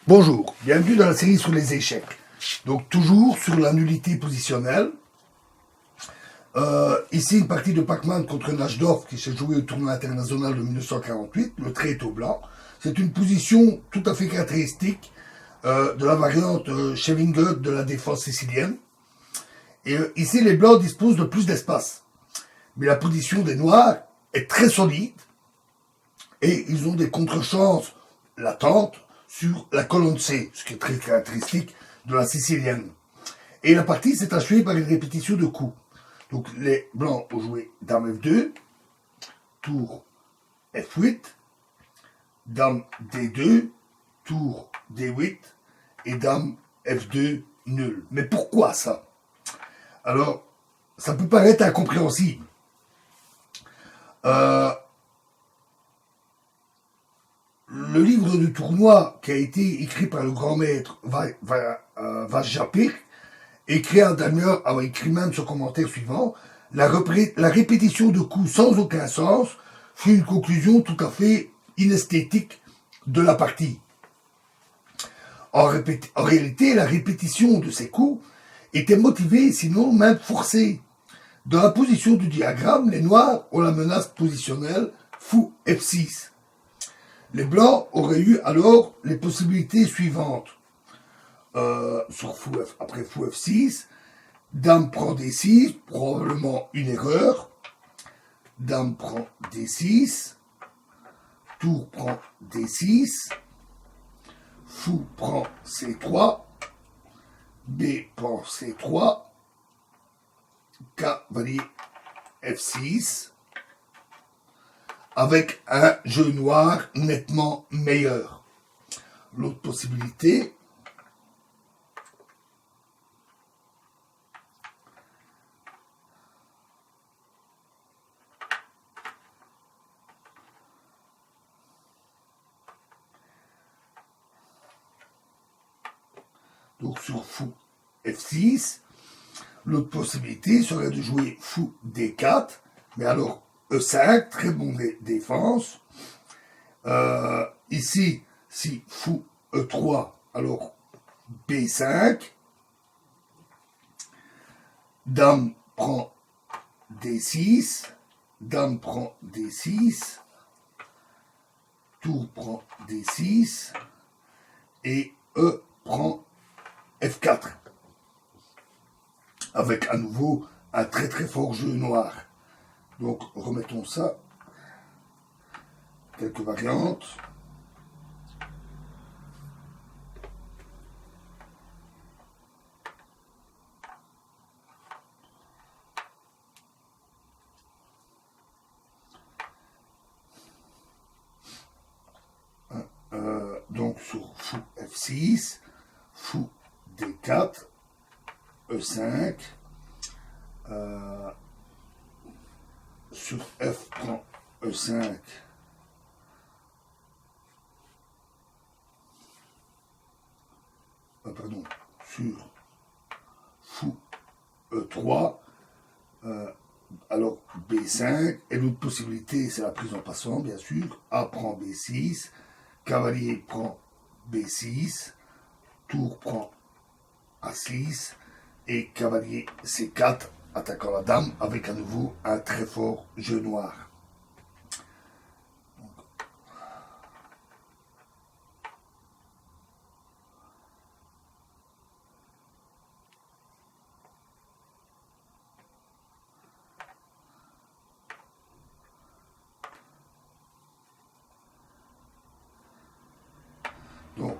Bonjour, bienvenue dans la série sur les échecs. Donc toujours sur la nullité positionnelle. Ici une partie de Pac-Man contre Najdorf qui s'est jouée au tournoi international de 1948, le trait au blanc. C'est une position tout à fait caractéristique de la variante Schevinger de la défense sicilienne. Et ici les blancs disposent de plus d'espace. Mais la position des noirs est très solide et ils ont des contre-chances latentes sur la colonne C, ce qui est très caractéristique de la sicilienne. Et la partie s'est achevée par une répétition de coups. Donc les blancs ont joué dame F2, tour F8, dame D2, tour D8 et dame F2 nul. Mais pourquoi ça? Alors, ça peut paraître incompréhensible. Le livre de tournoi qui a été écrit par le grand maître Vajjapir, écrit Daniel a écrit même ce commentaire suivant: la répétition de coups sans aucun sens fut une conclusion tout à fait inesthétique de la partie. En réalité, la répétition de ces coups était motivée, sinon même forcée. Dans la position du diagramme, les noirs ont la menace positionnelle fou F6. Les blancs auraient eu alors les possibilités suivantes. Sur fou F, après fou F6, dame prend D6, probablement une erreur. Dame prend D6, tour prend D6, fou prend C3, B prend C3, cavalier F6, avec un jeu noir nettement meilleur. L'autre possibilité, donc sur fou F6, l'autre possibilité serait de jouer fou D4, mais alors E5, très bon défense. Ici, si fou E3, alors B5, dame prend D6, dame prend D6, tour prend D6, et E prend F4, avec à nouveau un très très fort jeu noir. Donc remettons ça, quelques variantes. Donc sur fou F6, fou D4, E5, sur F prend E5, pardon, sur fou E3, alors B5, et l'autre possibilité c'est la prise en passant, bien sûr. A prend B6, cavalier prend B6, tour prend A6, et cavalier C4, attaquant la dame, avec à nouveau un très fort jeu noir. Donc,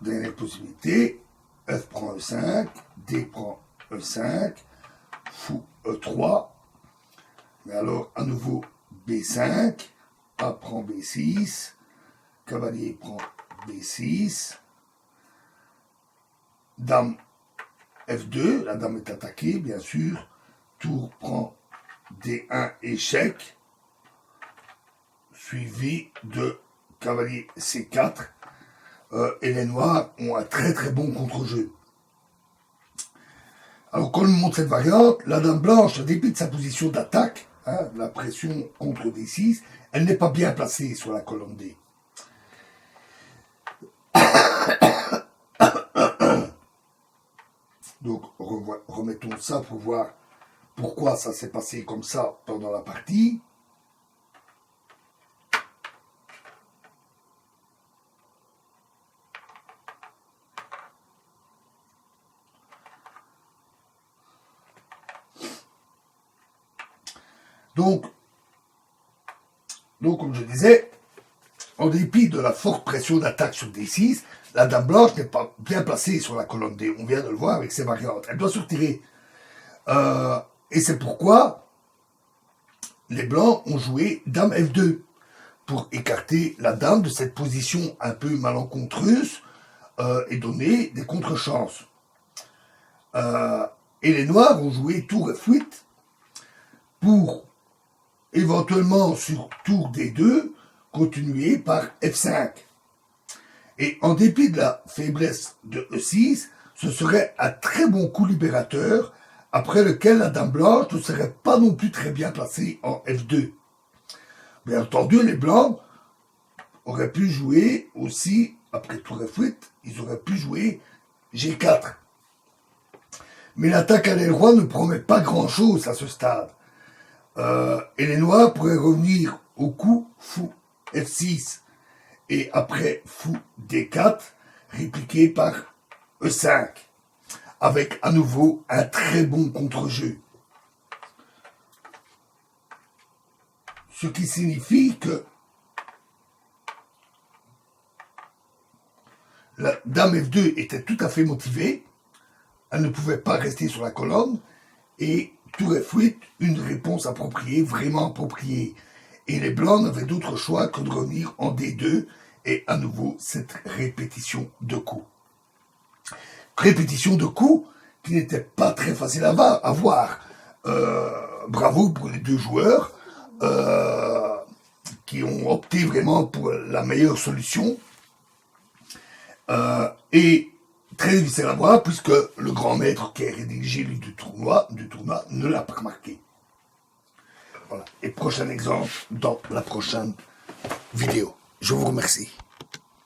dernière possibilité, F prend E5, D prend E5, fou E3, mais alors à nouveau B5, A prend B6, cavalier prend B6, dame F2, la dame est attaquée bien sûr, tour prend D1 échec, suivi de cavalier C4, et les noirs ont un très très bon contre-jeu. Alors quand on montre cette variante, la dame blanche, en dépit de sa position d'attaque, la pression contre D6, elle n'est pas bien placée sur la colonne D. remettons ça pour voir pourquoi ça s'est passé comme ça pendant la partie. Donc, comme je disais, en dépit de la forte pression d'attaque sur D6, la dame blanche n'est pas bien placée sur la colonne D. On vient de le voir avec ses variantes. Elle doit se retirer. Et c'est pourquoi les blancs ont joué dame F2 pour écarter la dame de cette position un peu malencontreuse et donner des contre-chances. Et les noirs ont joué tour F8 pour éventuellement sur tour D2 continuer par F5. Et en dépit de la faiblesse de E6, ce serait un très bon coup libérateur après lequel la dame blanche ne serait pas non plus très bien placée en F2. Bien entendu, les blancs auraient pu jouer aussi, après tour F8, ils auraient pu jouer G4. Mais l'attaque à l'aile roi ne promet pas grand-chose à ce stade. Et les noirs pourraient revenir au coup fou F6 et après fou D4 répliqué par E5 avec à nouveau un très bon contre-jeu. Ce qui signifie que la dame F2 était tout à fait motivée, elle ne pouvait pas rester sur la colonne, et tour F8, une réponse appropriée, vraiment appropriée. Et les blancs n'avaient d'autre choix que de revenir en D2, et à nouveau cette répétition de coups. Répétition de coups qui n'était pas très facile à voir. Bravo pour les deux joueurs qui ont opté vraiment pour la meilleure solution. Et très difficile à voir puisque le grand maître qui a rédigé du tournoi ne l'a pas remarqué. Voilà. Et prochain exemple dans la prochaine vidéo. Je vous remercie.